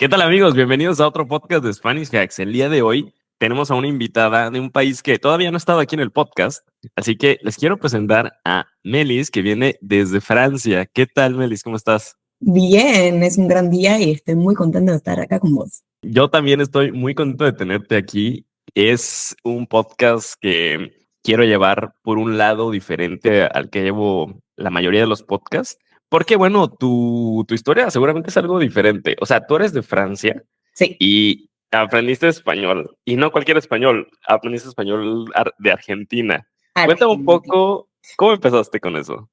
¿Qué tal, amigos? Bienvenidos a otro podcast de Spanish Hacks. El día de hoy tenemos a una invitada de un país que todavía no ha estado aquí en el podcast, así que les quiero presentar a Melis, que viene desde Francia. ¿Qué tal, Melis? ¿Cómo estás? Bien, es un gran día y estoy muy contenta de estar acá con vos. Yo también estoy muy contento de tenerte aquí. Es un podcast que quiero llevar por un lado diferente al que llevo la mayoría de los podcasts, porque bueno, tu historia seguramente es algo diferente. O sea, tú eres de Francia. Sí, Y aprendiste español, y no cualquier español, aprendiste español de Argentina. Cuéntame un Argentina. poco, ¿cómo empezaste con eso?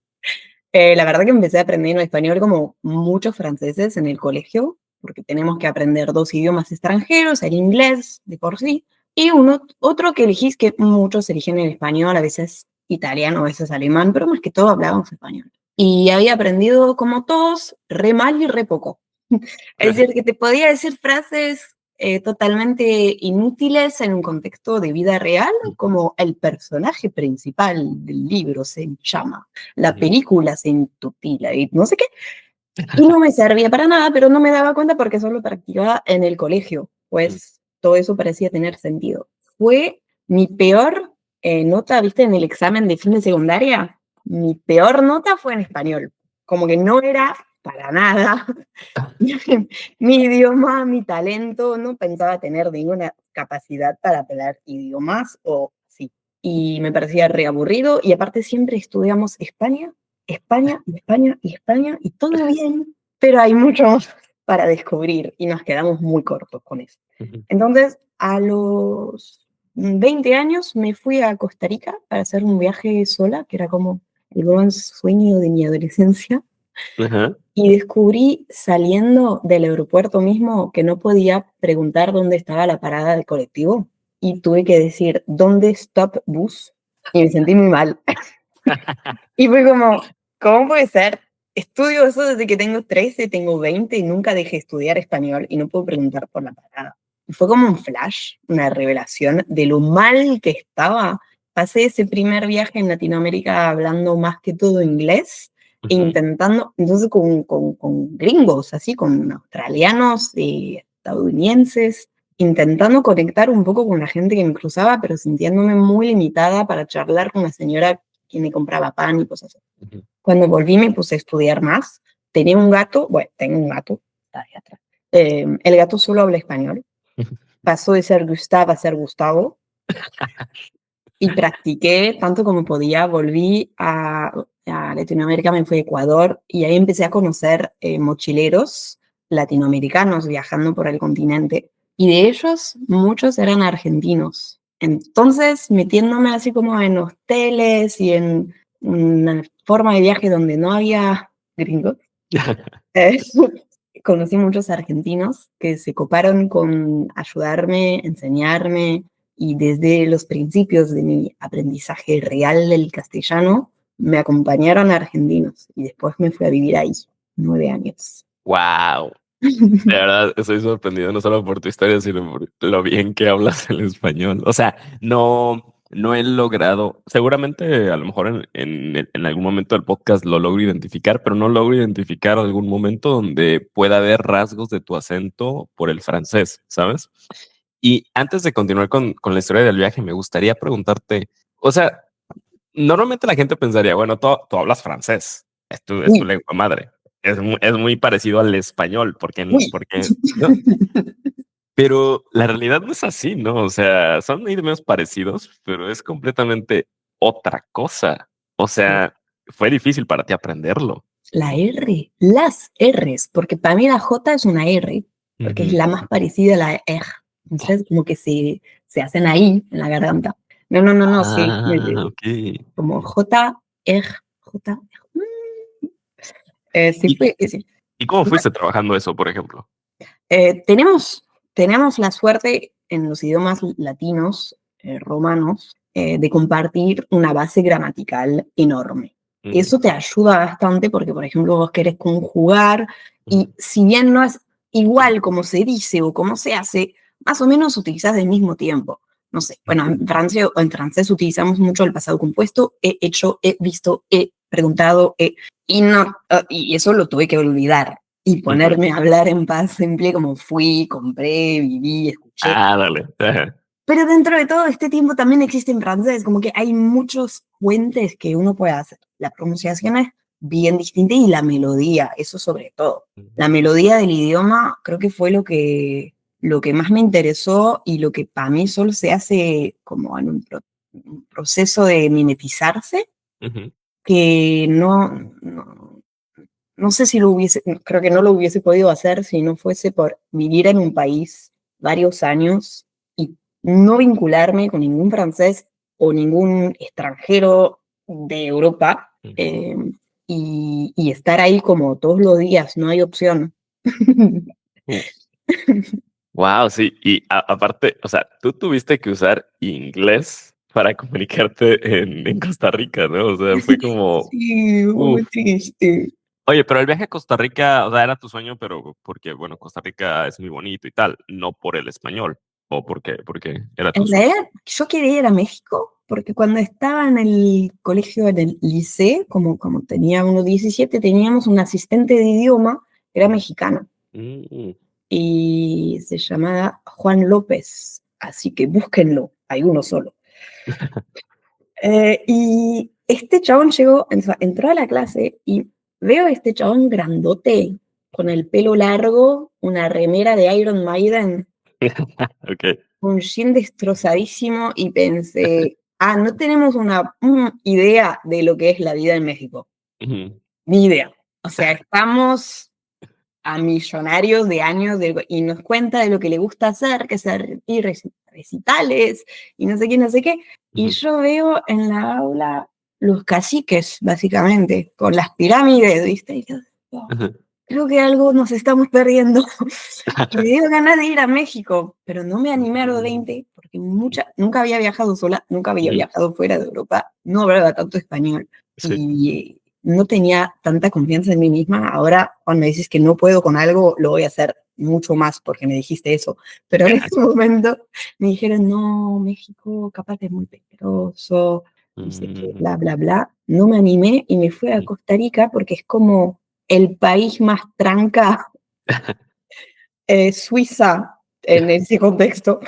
La verdad que empecé a aprender español como muchos franceses en el colegio, porque tenemos que aprender dos idiomas extranjeros, el inglés de por sí, y otro que elegís que muchos eligen el español, a veces italiano, a veces alemán, pero más que todo hablábamos español. Y había aprendido como todos, re mal y re poco. Es decir, que te podía decir frases totalmente inútiles en un contexto de vida real, como el personaje principal del libro se llama, la película se intitula y no sé qué. Y no me servía para nada, pero no me daba cuenta porque solo practicaba en el colegio, pues todo eso parecía tener sentido. Fue mi peor nota, viste, en el examen de fin de secundaria. Mi peor nota fue en español, como que no era para nada mi idioma, mi talento, no pensaba tener ninguna capacidad para hablar idiomas o sí. Y me parecía reaburrido y aparte siempre estudiamos España, España, España y España y todo bien, pero hay mucho más para descubrir y nos quedamos muy cortos con eso. Entonces, a los 20 años me fui a Costa Rica para hacer un viaje sola, que era como el gran sueño de mi adolescencia. Ajá. Y descubrí saliendo del aeropuerto mismo que no podía preguntar dónde estaba la parada del colectivo y tuve que decir, ¿dónde stop bus? Y me sentí muy mal. Y fue como, ¿cómo puede ser? Estudio eso desde que tengo 13, tengo 20 y nunca dejé de estudiar español y no puedo preguntar por la parada. Y fue como un flash, una revelación de lo mal que estaba. Pasé ese primer viaje en Latinoamérica hablando más que todo inglés, intentando, entonces con gringos, así, con australianos, estadounidenses, intentando conectar un poco con la gente que me cruzaba, pero sintiéndome muy limitada para charlar con una señora que me compraba pan y cosas así. Cuando volví me puse a estudiar más. Tenía un gato, bueno, tengo un gato, está ahí atrás. El gato solo habla español. Pasó de ser Gustavo a ser Gustavo. Y practiqué tanto como podía. Volví a Latinoamérica, me fui a Ecuador y ahí empecé a conocer mochileros latinoamericanos viajando por el continente. Y de ellos, muchos eran argentinos. Entonces, metiéndome así como en hoteles y en una forma de viaje donde no había gringos, eh, conocí muchos argentinos que se coparon con ayudarme, enseñarme, y desde los principios de mi aprendizaje real del castellano, me acompañaron argentinos y después me fui a vivir ahí, 9 años. Wow. De verdad, estoy sorprendido no solo por tu historia, sino por lo bien que hablas el español. O sea, no he logrado, seguramente a lo mejor en algún momento del podcast lo logro identificar, pero no logro identificar algún momento donde pueda haber rasgos de tu acento por el francés, ¿sabes? Y antes de continuar con la historia del viaje, me gustaría preguntarte, o sea, normalmente la gente pensaría, bueno, tú hablas francés, es tu Uy, lengua madre. Es muy parecido al español, uy. ¿no? Pero la realidad no es así, ¿no? O sea, son idiomas parecidos, pero es completamente otra cosa. O sea, fue difícil para ti aprenderlo. La R, las R's, porque para mí la J es una R, porque es Ujú. la más parecida a la R. Entonces, como que se hacen ahí, en la garganta. No, no, no, no, sí. Ok. Como J, R, J, R. Sí, ¿Y, sí. y cómo fuiste trabajando eso, por ejemplo? Tenemos la suerte en los idiomas latinos, romanos, de compartir una base gramatical enorme. Ujú, Eso te ayuda bastante porque, por ejemplo, vos querés conjugar y si bien no es igual como se dice o como se hace, más o menos utilizás del mismo tiempo. No sé, bueno, en francés utilizamos mucho el pasado compuesto, he hecho, he visto, he preguntado, y no, y eso lo tuve que olvidar. y ponerme a hablar en paz simple, como fui, compré, viví, escuché. Dale. Ajá. Pero dentro de todo este tiempo también existe en francés, como que hay muchos puentes que uno puede hacer. La pronunciación es bien distinta y la melodía, eso sobre todo. La melodía del idioma creo que fue lo que más me interesó y lo que para mí solo se hace como en un proceso de mimetizarse, Ujú. que no sé si lo hubiese, creo que no lo hubiese podido hacer si no fuese por vivir en un país varios años y no vincularme con ningún francés o ningún extranjero de Europa, y estar ahí como todos los días, no hay opción. Wow, sí. Y aparte, o sea, tú tuviste que usar inglés para comunicarte en Costa Rica, ¿no? O sea, fue como, Sí, uff. muy triste. Oye, pero el viaje a Costa Rica, o sea, era tu sueño, pero porque, bueno, Costa Rica es muy bonito y tal, no por el español. ¿O por qué? Porque era tu En sueño. realidad, yo quería ir a México porque cuando estaba en el colegio, en el liceo, como tenía unos 17, teníamos un asistente de idioma, era mexicano, Mm. y se llamaba Juan López, así que búsquenlo, hay uno solo. Y este chabón entró a la clase y veo a este chabón grandote, con el pelo largo, una remera de Iron Maiden, Ok. un jean destrozadísimo y pensé, no tenemos una idea de lo que es la vida en México. Ujú. Ni idea. O sea, estamos a millonarios de años y nos cuenta de lo que le gusta hacer, que es ir recitales y no sé qué, no sé qué. Y Ujú. yo veo en la aula los caciques, básicamente, con las pirámides, ¿viste? Y yo, "Oh, Ujú. creo que algo nos estamos perdiendo". Y me dio ganas de ir a México, pero no me animé a los 20 porque nunca había viajado sola, nunca había Ujú. viajado fuera de Europa, no hablaba tanto español Sí. y no tenía tanta confianza en mí misma. Ahora, cuando me dices que no puedo con algo, lo voy a hacer mucho más porque me dijiste eso. Pero en ese momento me dijeron, no, México capaz es muy peligroso, no sé qué, Mm. bla, bla, bla. No me animé y me fui a Costa Rica porque es como el país más tranca, Suiza en ese contexto,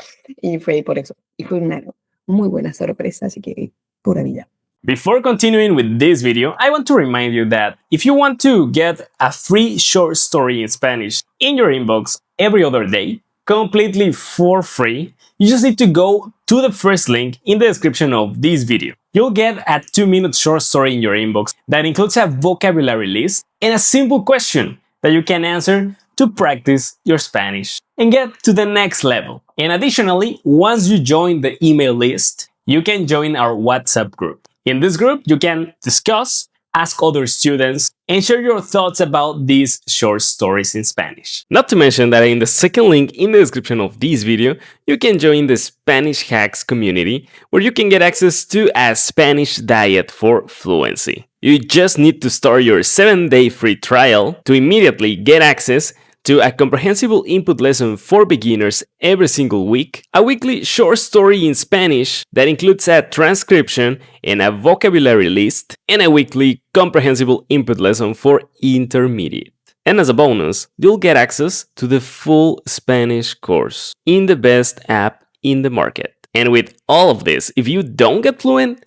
y fue por eso. Y fue una muy buena sorpresa, así que pura vida. Before continuing with this video, I want to remind you that if you want to get a free short story in Spanish in your inbox every other day, completely for free, you just need to go to the first link in the description of this video. You'll get a 2-minute short story in your inbox that includes a vocabulary list and a simple question that you can answer to practice your Spanish and get to the next level. And additionally, once you join the email list, you can join our WhatsApp group. In this group, you can discuss, ask other students, and share your thoughts about these short stories in Spanish. Not to mention that in the second link in the description of this video, you can join the Spanish Hacks community where you can get access to a Spanish diet for fluency. You just need to start your 7-day free trial to immediately get access to a comprehensible input lesson for beginners every single week, a weekly short story in Spanish that includes a transcription and a vocabulary list, and a weekly comprehensible input lesson for intermediate. And as a bonus, you'll get access to the full Spanish course in the best app in the market. And with all of this, if you don't get fluent,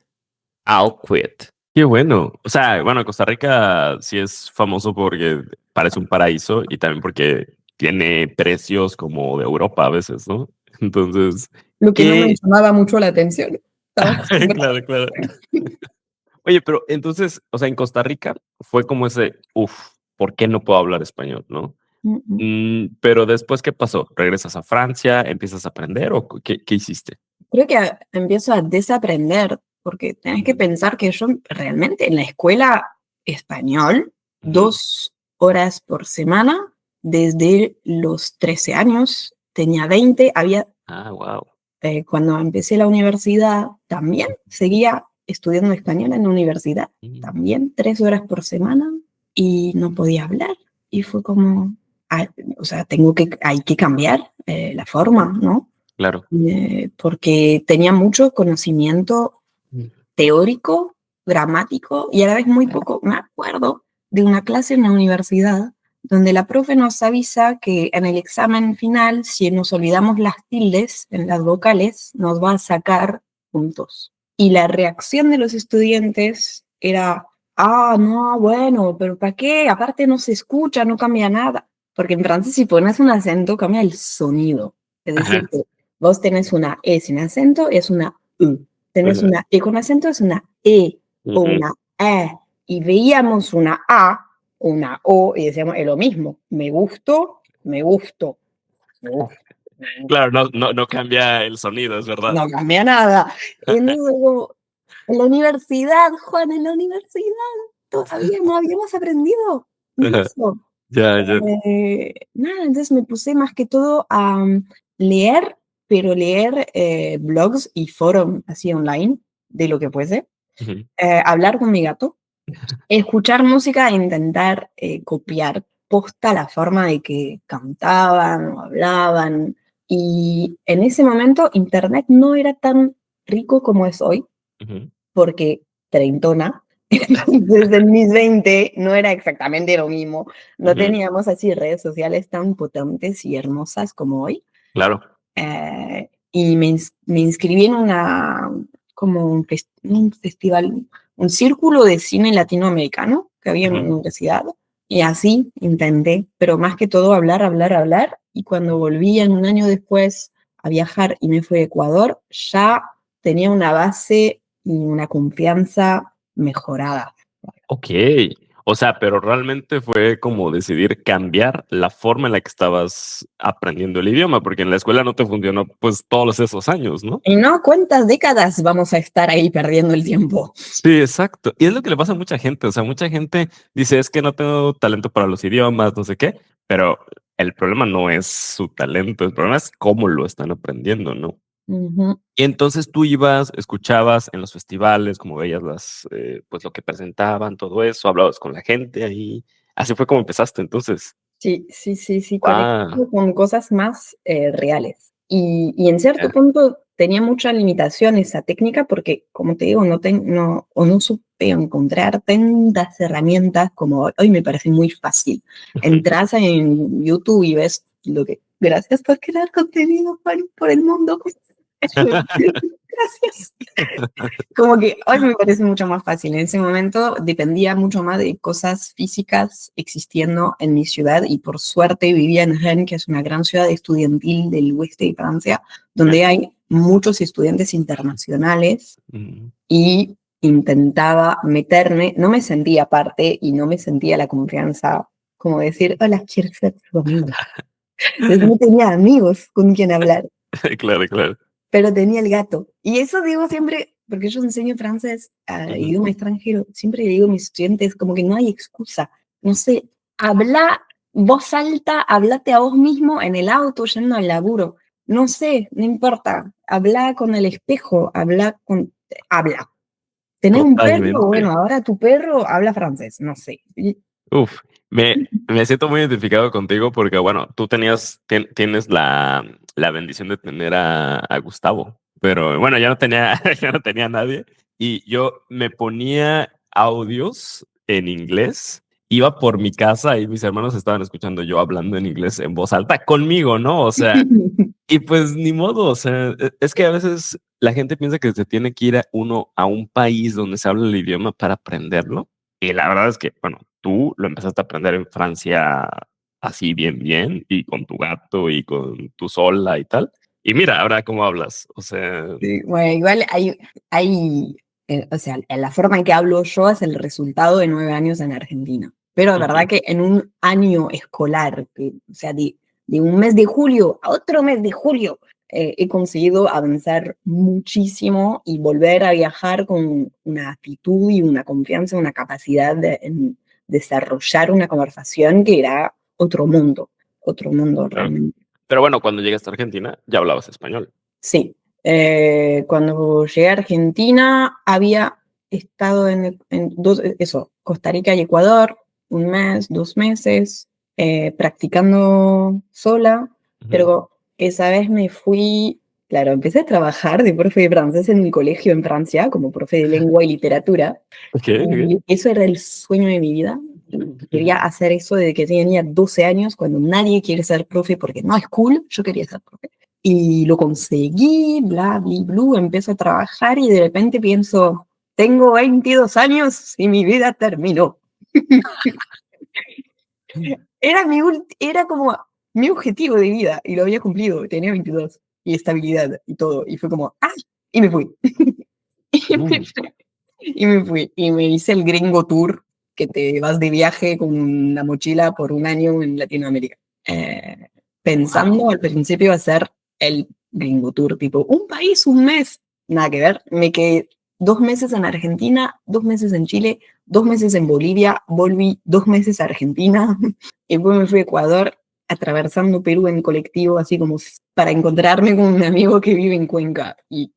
I'll quit. Qué bueno. O sea, bueno, Costa Rica sí es famoso porque parece un paraíso y también porque tiene precios como de Europa a veces, ¿no? Entonces, Lo que no me ¿qué? llamaba mucho la atención. Estaba acostumbrada. Claro, claro. Oye, pero entonces, o sea, en Costa Rica fue como ese, ¿por qué no puedo hablar español, no? Mm, mm. Pero después, ¿qué pasó? ¿Regresas a Francia? ¿Empiezas a aprender o qué hiciste? Creo que empiezo a desaprender, porque tenés que pensar que yo realmente en la escuela español, Ujú. 2 horas por semana, desde los 13 años, tenía 20, Wow. cuando empecé la universidad, también seguía estudiando español en la universidad, también 3 horas por semana, y no podía hablar, y fue como, o sea, hay que cambiar la forma, ¿no? Claro. Porque tenía mucho conocimiento teórico, gramático y a la vez muy poco. Me acuerdo de una clase en la universidad donde la profe nos avisa que en el examen final, si nos olvidamos las tildes en las vocales, nos va a sacar puntos. Y la reacción de los estudiantes era, no, bueno, pero ¿para qué? Aparte no se escucha, no cambia nada. Porque en francés si pones un acento, cambia el sonido. Es decir, que vos tenés una E sin acento, es una U. Tenés una E con acento, es una E o una E. Y veíamos una A, una O, y decíamos, es lo mismo. Me gusto, me gusto, me gusto. Claro, no cambia el sonido, es verdad. No cambia nada. Y luego, en la universidad, Juan, en la universidad, todavía no habíamos aprendido eso. Ya. Nada, entonces me puse más que todo a leer, pero leer blogs y foros así online, de lo que fuese, hablar con mi gato, escuchar música e intentar copiar posta la forma de que cantaban o hablaban. Y en ese momento Internet no era tan rico como es hoy, porque treintona, desde mis 20 no era exactamente lo mismo. No teníamos así redes sociales tan potentes y hermosas como hoy. Claro. Y me inscribí en como un festival, un círculo de cine latinoamericano que había en la universidad. Y así intenté, pero más que todo hablar. Y cuando volví un año después a viajar y me fui a Ecuador, ya tenía una base y una confianza mejorada. Ok, o sea, pero realmente fue como decidir cambiar la forma en la que estabas aprendiendo el idioma, porque en la escuela no te funcionó pues todos esos años, ¿no? Y no, ¿cuántas décadas vamos a estar ahí perdiendo el tiempo? Sí, exacto. Y es lo que le pasa a mucha gente, o sea, mucha gente dice, es que no tengo talento para los idiomas, no sé qué, pero el problema no es su talento, el problema es cómo lo están aprendiendo, ¿no? Y entonces tú ibas, escuchabas en los festivales, como veías pues lo que presentaban, todo eso, hablabas con la gente ahí. Así fue como empezaste, entonces. Sí, conectando con cosas más reales. Y en cierto punto tenía mucha limitación esa técnica porque, como te digo, no supe encontrar tantas herramientas como hoy me parece muy fácil. Entras en YouTube y ves lo que... Gracias por crear contenido por el mundo. Gracias. Como que hoy me parece mucho más fácil. En ese momento dependía mucho más de cosas físicas existiendo en mi ciudad y por suerte vivía en Rennes, que es una gran ciudad estudiantil del oeste de Francia, donde hay muchos estudiantes internacionales y intentaba meterme, no me sentía parte y no me sentía la confianza como decir, hola, quiero ser tu amigo. Entonces no tenía amigos con quien hablar. Claro. Pero tenía el gato. Y eso digo siempre, porque yo enseño francés a idioma extranjero, siempre le digo a mis estudiantes como que no hay excusa. No sé, habla voz alta, hablate a vos mismo en el auto, yendo al laburo. No sé, no importa. Habla con el espejo, habla. ¿Tenés un perro? Bueno, ahora tu perro habla francés, no sé. Uf, me siento muy identificado contigo porque, bueno, tú tienes la bendición de tener a Gustavo, pero bueno, ya no tenía a nadie y yo me ponía audios en inglés, iba por mi casa y mis hermanos estaban escuchando yo hablando en inglés en voz alta conmigo, ¿no? O sea, y pues ni modo, o sea, es que a veces la gente piensa que se tiene que ir uno a un país donde se habla el idioma para aprenderlo. Y la verdad es que, bueno, tú lo empezaste a aprender en Francia así bien, y con tu gato y con tu sola y tal. Y mira, ahora cómo hablas, o sea... Sí, bueno, igual o sea, la forma en que hablo yo es el resultado de 9 años en Argentina. Pero de verdad que en un año escolar, o sea, de un mes de julio a otro mes de julio, he conseguido avanzar muchísimo y volver a viajar con una actitud y una confianza, una capacidad en desarrollar una conversación que era otro mundo realmente. Pero bueno, cuando llegaste a Argentina ya hablabas español. Sí, cuando llegué a Argentina había estado en Costa Rica y Ecuador, 1 mes, 2 meses, practicando sola, pero esa vez me fui, claro, empecé a trabajar de profe de francés en un colegio en Francia, como profe de lengua y literatura, Okay. y eso era el sueño de mi vida. Quería hacer eso desde que tenía 12 años, cuando nadie quiere ser profe porque no es cool, yo quería ser profe. Y lo conseguí, bla, bla, bla, empiezo a trabajar y de repente pienso, tengo 22 años y mi vida terminó. Era como mi objetivo de vida y lo había cumplido, tenía 22 y estabilidad y todo. Y fue como, y me fui. Y me fui. Y me hice el Gringo Tour, que te vas de viaje con una mochila por un año en Latinoamérica. Pensando al principio hacer el Gringo Tour, tipo, un país, un mes. Nada que ver. Me quedé 2 meses en Argentina, 2 meses en Chile, 2 meses en Bolivia, volví 2 meses a Argentina y después me fui a Ecuador, atravesando Perú en colectivo, así como para encontrarme con un amigo que vive en Cuenca. Y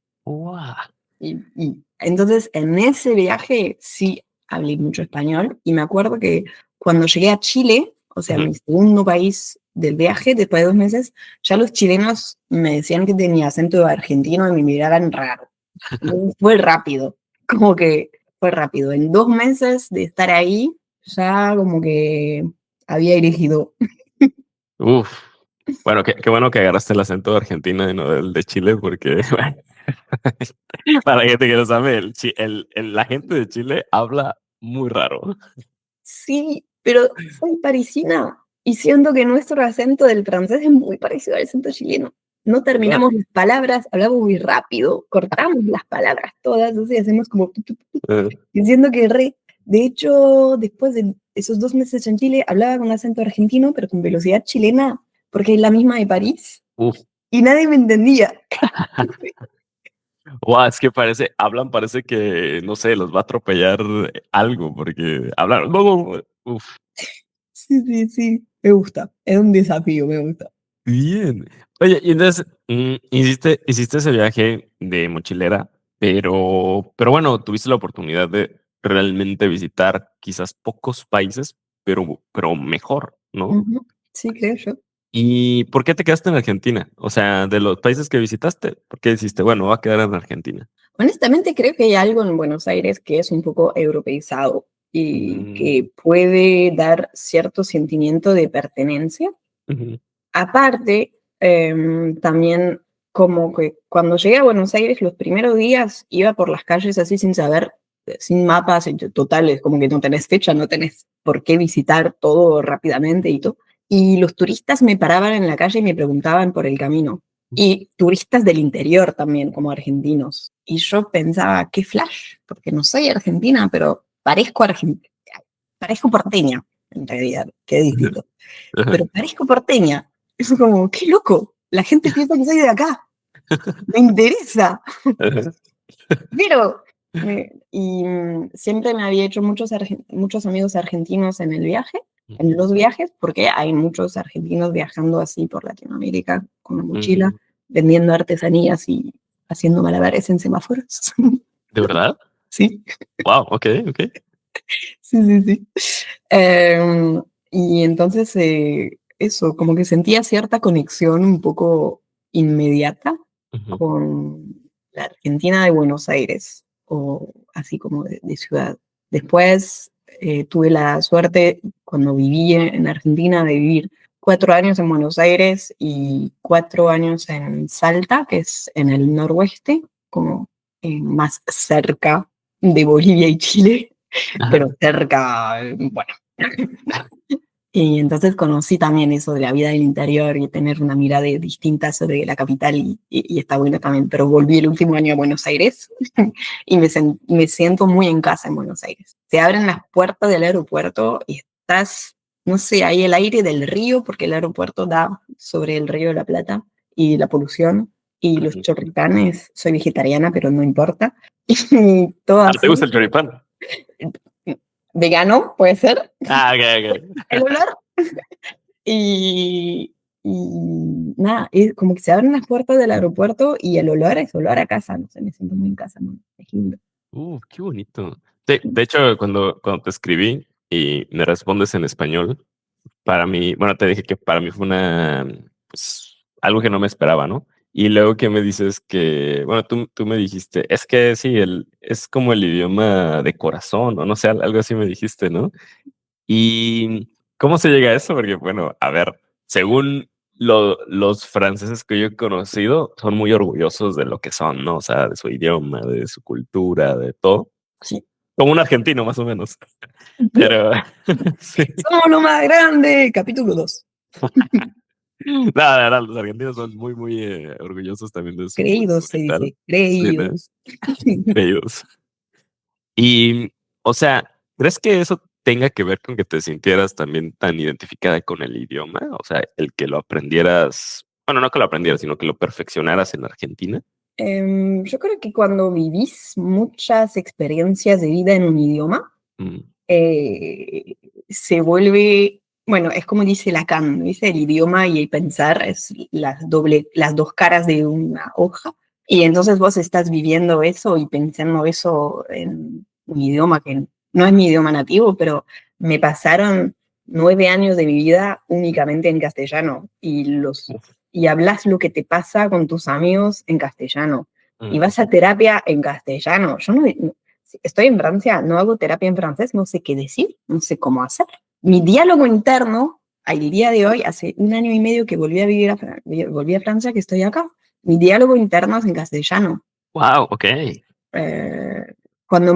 entonces en ese viaje sí hablé mucho español y me acuerdo que cuando llegué a Chile, o sea, mi segundo país del viaje, después de 2 meses, ya los chilenos me decían que tenía acento argentino y me miraban raro. Entonces fue rápido, como que fue rápido. En 2 meses de estar ahí, ya como que había elegido. Uf. Bueno, qué bueno que agarraste el acento de Argentina y no el de Chile, porque para la gente que no sabe, la gente de Chile habla muy raro. Sí, pero soy parisina y siento que nuestro acento del francés es muy parecido al acento chileno. No terminamos las palabras, hablamos muy rápido, cortamos las palabras todas, o sea, hacemos como... Y siento que de hecho, después de esos 2 meses en Chile, hablaba con acento argentino, pero con velocidad chilena, porque es la misma de París. Uf. Y nadie me entendía. Wow, es que parece que, no sé, los va a atropellar algo, porque hablan. Uf. Sí, me gusta. Es un desafío, me gusta. Bien. Oye, y entonces hiciste ese viaje de mochilera, pero bueno, tuviste la oportunidad de realmente visitar quizás pocos países, pero mejor, ¿no? Sí, creo yo. ¿Y por qué te quedaste en Argentina? O sea, de los países que visitaste, ¿por qué dijiste, bueno, voy a quedar en Argentina? Honestamente, creo que hay algo en Buenos Aires que es un poco europeizado y que puede dar cierto sentimiento de pertenencia. Aparte, también como que cuando llegué a Buenos Aires, los primeros días iba por las calles así sin saber, sin mapas totales, como que no tenés fecha, no tenés por qué visitar todo rápidamente y todo. Y los turistas me paraban en la calle y me preguntaban por el camino. Y turistas del interior también, como argentinos. Y yo pensaba, qué flash, porque no soy argentina, pero parezco argentina. Parezco porteña, en realidad, qué distinto. Pero parezco porteña. Es como, qué loco. La gente piensa que soy de acá. Me interesa. Pero, siempre me había hecho muchos amigos argentinos en el viaje, en los viajes, porque hay muchos argentinos viajando así por Latinoamérica con una mochila, vendiendo artesanías y haciendo malabares en semáforos. ¿De verdad? Sí. Wow, ok. Sí. Y entonces, eso, como que sentía cierta conexión un poco inmediata con la Argentina de Buenos Aires, o así como de ciudad. Después tuve la suerte, cuando viví en Argentina, de vivir 4 años en Buenos Aires y 4 años en Salta, que es en el noroeste, como más cerca de Bolivia y Chile, pero cerca, bueno. Y entonces conocí también eso de la vida del interior y tener una mirada distinta sobre la capital y está bueno también. Pero volví el último año a Buenos Aires y me siento muy en casa en Buenos Aires. Se abren las puertas del aeropuerto y estás, no sé, hay el aire del río, porque el aeropuerto da sobre el río de la Plata y la polución y los chorritanes. Soy vegetariana, pero no importa. Y todo así. ¿Te gusta el choripán? Vegano, puede ser. Ok. El olor. Y nada, es como que se abren las puertas del aeropuerto y el olor es olor a casa, no sé, me siento muy en casa, ¿no? Es lindo. Qué bonito. Sí, de hecho, cuando te escribí y me respondes en español, para mí, bueno, te dije que para mí fue pues, algo que no me esperaba, ¿no? Y luego que me dices que, bueno, tú me dijiste, es que sí, es como el idioma de corazón, o no sé, algo así me dijiste, ¿no? ¿Y cómo se llega a eso? Porque, bueno, a ver, según los franceses que yo he conocido, son muy orgullosos de lo que son, ¿no? O sea, de su idioma, de su cultura, de todo. Sí. Como un argentino, más o menos. Pero, sí. Somos lo más grande, capítulo 2. Nada, los argentinos son muy, muy orgullosos también de su Creídos, cultura se y tal. dice, Sí, ¿no? creídos. Creídos. Y, o sea, ¿crees que eso tenga que ver con que te sintieras también tan identificada con el idioma? O sea, el que lo aprendieras, bueno, no que lo aprendieras, sino que lo perfeccionaras en Argentina. Yo creo que cuando vivís muchas experiencias de vida en un idioma, Mm, se vuelve, bueno, es como dice Lacan, dice el idioma y el pensar es las dos caras de una hoja. Y entonces vos estás viviendo eso y pensando eso en un idioma que no es mi idioma nativo, pero me pasaron 9 años de mi vida únicamente en castellano y hablas lo que te pasa con tus amigos en castellano y mm. vas a terapia en castellano. Yo no, estoy en Francia, no hago terapia en francés, no sé qué decir, no sé cómo hacer. Mi diálogo interno, al día de hoy, hace 1 año y medio que volví a Francia, que estoy acá, mi diálogo interno es en castellano. Wow, ok. Eh, cuando,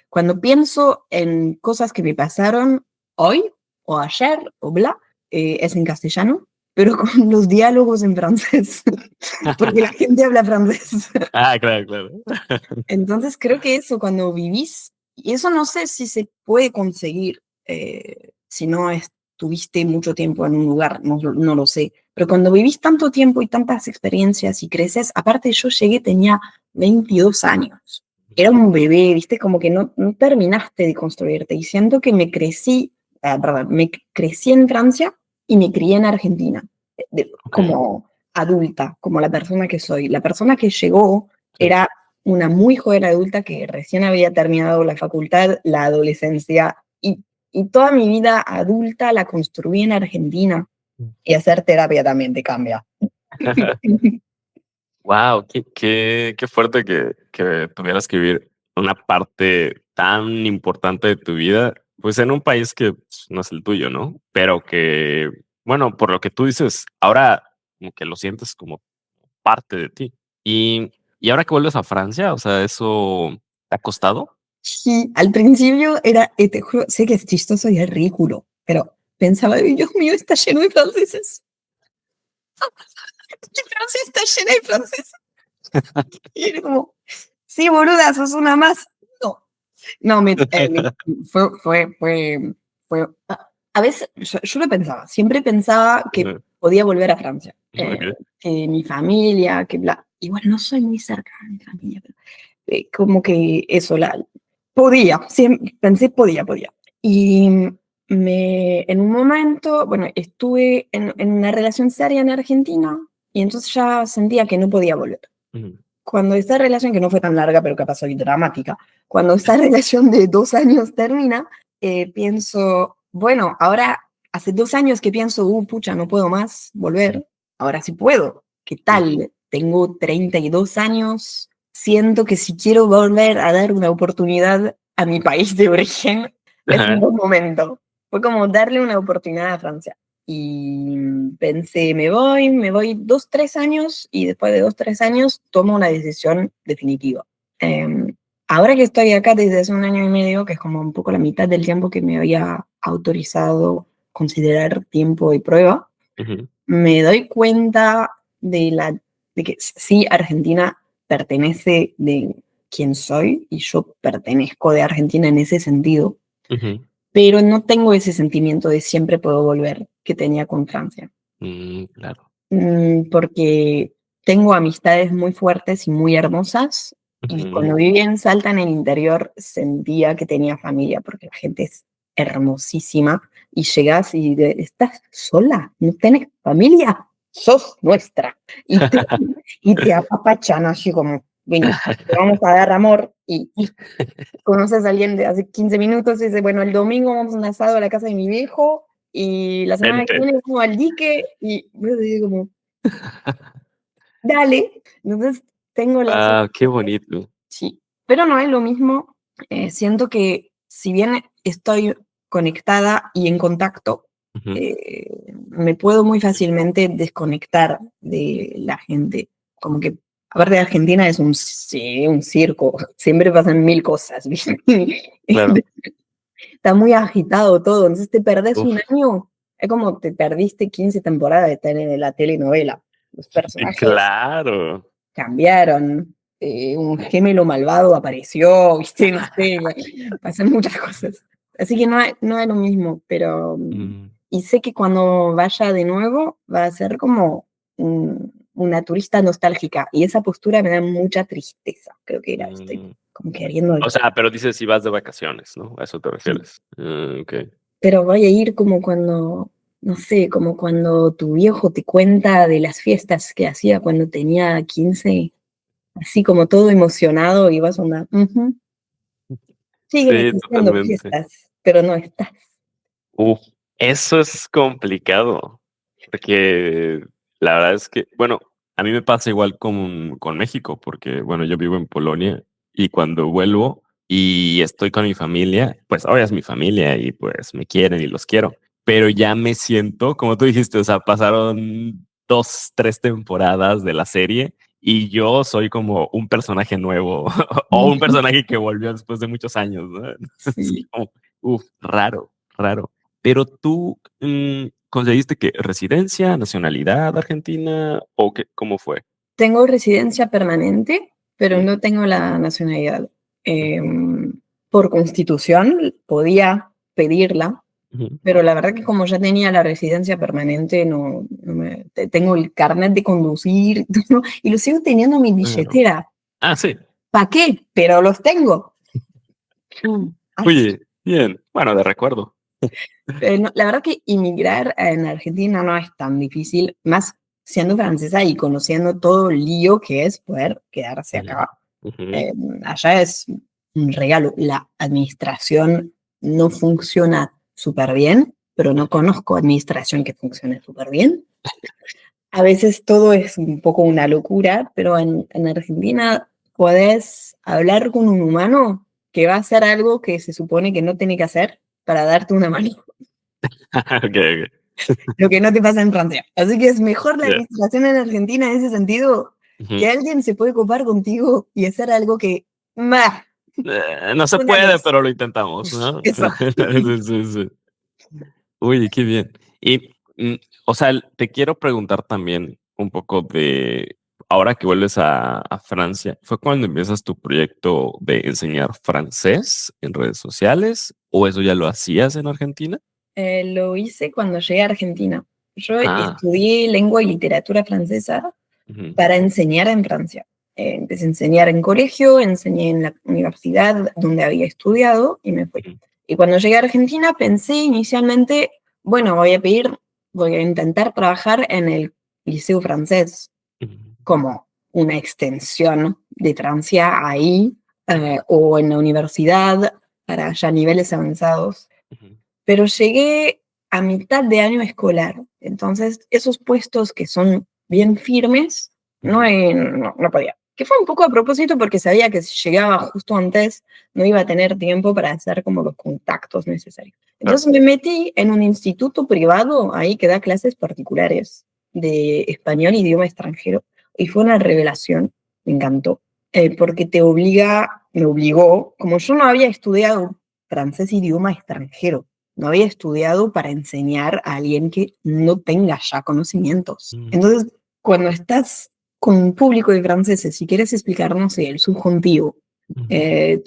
cuando pienso en cosas que me pasaron hoy o ayer o bla, es en castellano, pero con los diálogos en francés, porque la gente habla francés. Ah, claro, claro. Entonces creo que eso cuando vivís, y eso no sé si se puede conseguir si no estuviste mucho tiempo en un lugar, no lo sé, pero cuando vivís tanto tiempo y tantas experiencias y creces, aparte yo llegué, tenía 22 años, era un bebé, viste, como que no terminaste de construirte y siento que perdón, me crecí en Francia y me crié en Argentina, Ok, como adulta, como la persona que soy. La persona que llegó sí. era una muy joven adulta que recién había terminado la facultad, la adolescencia y toda mi vida adulta la construí en Argentina y hacer terapia también te cambia. Wow, qué fuerte que tuvieras que vivir una parte tan importante de tu vida, pues en un país que pues, no es el tuyo, ¿no? Pero que, bueno, por lo que tú dices, ahora como que lo sientes como parte de ti. Y ahora que vuelves a Francia, o sea, ¿eso te ha costado? Sí, al principio era, te juro, sé que es chistoso y es ridículo, pero pensaba, "Ay, Dios mío, está lleno de franceses. Francia está llena de franceses. Y era como, sí, boluda, sos una más. No, no, fue a veces, yo lo pensaba, siempre pensaba que Ujú, podía volver a Francia, okey. que mi familia, que bla. Igual no soy muy cerca de mi familia, pero como que eso, podía, siempre, pensé podía. Y en un momento, bueno, estuve en una relación seria en Argentina y entonces ya sentía que no podía volver. Ujú. Cuando esta relación, que no fue tan larga, pero capaz hoy dramática, cuando esta relación de 2 años termina, pienso, bueno, ahora hace 2 años que pienso, pucha, no puedo más volver, ahora sí puedo. ¿Qué Ujú. tal? Tengo 32 años, siento que si quiero volver a dar una oportunidad a mi país de origen, es un Ajá. buen momento. Fue como darle una oportunidad a Francia. Y pensé, me voy 2, 3 años y después de 2, 3 años tomo una decisión definitiva. Ahora que estoy acá desde hace 1 año y medio, que es como un poco la mitad del tiempo que me había autorizado considerar tiempo de prueba, Ujú. me doy cuenta de que sí, Argentina pertenece de quien soy y yo pertenezco de Argentina en ese sentido, Ujú. pero no tengo ese sentimiento de siempre puedo volver que tenía con Francia. Claro. Porque tengo amistades muy fuertes y muy hermosas y Ujú. cuando vivía en Salta en el interior sentía que tenía familia porque la gente es hermosísima y llegás y estás sola, no tenés familia, sos nuestra y te apapachan así como, vení, te vamos a dar amor y conoces a alguien de hace 15 minutos y dice, bueno, el domingo vamos a un asado a la casa de mi viejo y la semana que Vente. viene vamos al dique y yo digo como, dale. Entonces tengo la suerte, Qué bonito. sí, pero no es lo mismo. Siento que si bien estoy conectada y en contacto, Ujú. me puedo muy fácilmente desconectar de la gente. Como que, aparte de Argentina, es un circo. Siempre pasan mil cosas, ¿viste? Claro. Está muy agitado todo. Entonces te perdés un Uf, año. Es como te perdiste 15 temporadas de la telenovela. Los sí, personajes claro. cambiaron. Un gemelo malvado apareció, ¿viste? No sé, pasan muchas cosas. Así que no es lo mismo, pero... Mm, Y sé que cuando vaya de nuevo va a ser como una turista nostálgica. Y esa postura me da mucha tristeza. Creo que estoy mm. como queriendo... O sea, pero dices si vas de vacaciones, ¿no? A eso te Sí. refieres. Ok. Pero voy a ir como cuando, no sé, como cuando tu viejo te cuenta de las fiestas que hacía cuando tenía 15, así como todo emocionado y vas a una, "Ujú, siguen Sí, existiendo totalmente. fiestas, pero no estás". Uf, eso es complicado, porque la verdad es que, bueno, a mí me pasa igual con México, porque, bueno, yo vivo en Polonia y cuando vuelvo y estoy con mi familia, pues ahora es mi familia y pues me quieren y los quiero, pero ya me siento, como tú dijiste, o sea, pasaron 2, 3 temporadas de la serie y yo soy como un personaje nuevo o un personaje que volvió después de muchos años, ¿no? Así Sí. como, uf, raro, raro. Pero tú, ¿conseguiste qué? ¿Residencia, nacionalidad argentina o qué? ¿Cómo fue? Tengo residencia permanente, pero Mm, no tengo la nacionalidad. ujú, Por constitución podía pedirla, ujú. pero la verdad que como ya tenía la residencia permanente, tengo el carnet de conducir ¿no? Y lo sigo teniendo en mi Claro. billetera. Ah, sí. ¿Para qué? Pero los tengo. Así. Oye, bien. Bueno, de recuerdo. La verdad que inmigrar en Argentina no es tan difícil, más siendo francesa y conociendo todo el lío que es poder quedarse Ujú, acá. ujú, Allá es un regalo. La administración no funciona súper bien, pero no ujú. conozco administración que funcione súper bien. A veces todo es un poco una locura, pero en Argentina podés hablar con un humano que va a hacer algo que se supone que no tiene que hacer para darte una mano, Ok, ok. lo que no te pasa en Francia. Así que es mejor la Ya. administración en Argentina en ese sentido, Ujú. que alguien se puede copar contigo y hacer algo que, ¡mah! No se Una puede, vez. pero lo intentamos, ¿no? Eso. Sí, sí, sí. Uy, qué bien. Y, o sea, te quiero preguntar también un poco de, ahora que vuelves a Francia, ¿fue cuando empiezas tu proyecto de enseñar francés en redes sociales o eso ya lo hacías en Argentina? Lo hice cuando llegué a Argentina. Yo Ah, estudié lengua y literatura francesa ujú, para enseñar en Francia. Empecé a enseñar en colegio, enseñé en la universidad donde había estudiado y me fui. ujú, Y cuando llegué a Argentina pensé inicialmente, bueno, voy a intentar trabajar en el liceo francés ujú, como una extensión de Francia ahí, o en la universidad para ya niveles avanzados. ujú, Pero llegué a mitad de año escolar, entonces esos puestos que son bien firmes, ujú, no podía. Que fue un poco a propósito porque sabía que si llegaba justo antes no iba a tener tiempo para hacer como los contactos necesarios. claro, Entonces me metí en un instituto privado ahí que da clases particulares de español idioma extranjero y fue una revelación, me encantó, porque me obligó, como yo no había estudiado francés idioma extranjero, no había estudiado para enseñar a alguien que no tenga ya conocimientos. mm, Entonces, cuando estás con un público de franceses, si quieres explicar, no sé, el subjuntivo, ujú,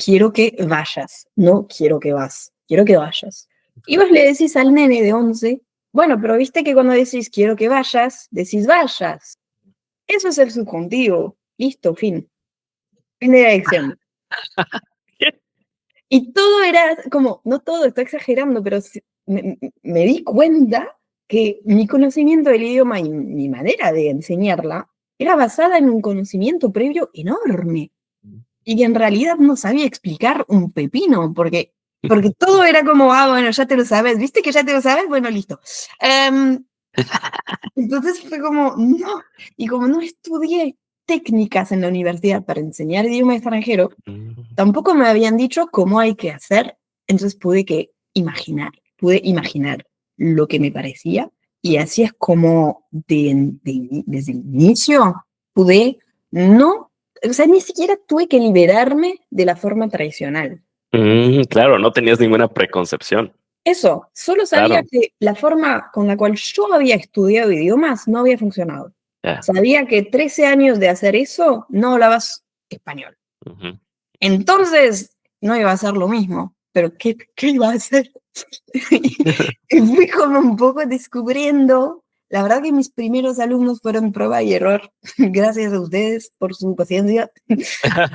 quiero que vayas, no quiero que vas, quiero que vayas. Y vos le decís al nene de 11, bueno, pero viste que cuando decís quiero que vayas, decís vayas. Eso es el subjuntivo. Listo, fin de la lección. Y todo era como, no todo, estoy exagerando, pero me di cuenta que mi conocimiento del idioma y mi manera de enseñarla era basada en un conocimiento previo enorme y que en realidad no sabía explicar un pepino, porque todo era como, bueno, ya te lo sabes, ¿viste que ya te lo sabes? Bueno, listo. Em, entonces fue como, no, y como no estudié técnicas en la universidad para enseñar idioma extranjero, mm, tampoco me habían dicho cómo hay que hacer, entonces pude que pude imaginar lo que me parecía, y así es como desde el inicio pude o sea, ni siquiera tuve que liberarme de la forma tradicional. Claro, no tenías ninguna preconcepción. Eso, solo sabía Claro. que la forma con la cual yo había estudiado idiomas no había funcionado. Ya. Sabía que 13 años de hacer eso no hablabas español. Ujú. Entonces, no iba a ser lo mismo. Pero ¿qué iba a hacer? Y fui como un poco descubriendo. La verdad que mis primeros alumnos fueron prueba y error. Gracias a ustedes por su paciencia.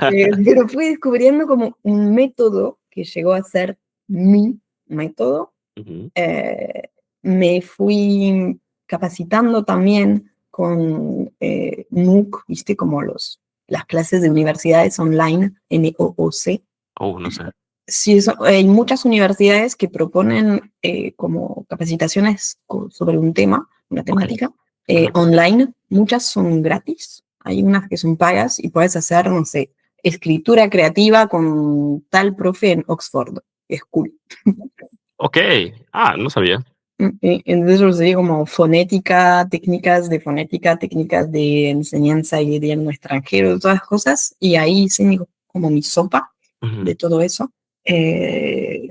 Pero fui descubriendo como un método que llegó a ser mi método. Ujú. Me fui capacitando también con MOOC, ¿viste? Como las clases de universidades online, MOOC. No sé. Sí, hay muchas universidades que proponen como capacitaciones sobre un tema, una temática, Ajá. online. Muchas son gratis, hay unas que son pagas y puedes hacer, no sé, escritura creativa con tal profe en Oxford. Es cool. Ok. No sabía. Entonces yo sería como técnicas de enseñanza y idioma extranjero, todas las cosas, y ahí hice como mi sopa Ujú. de todo eso.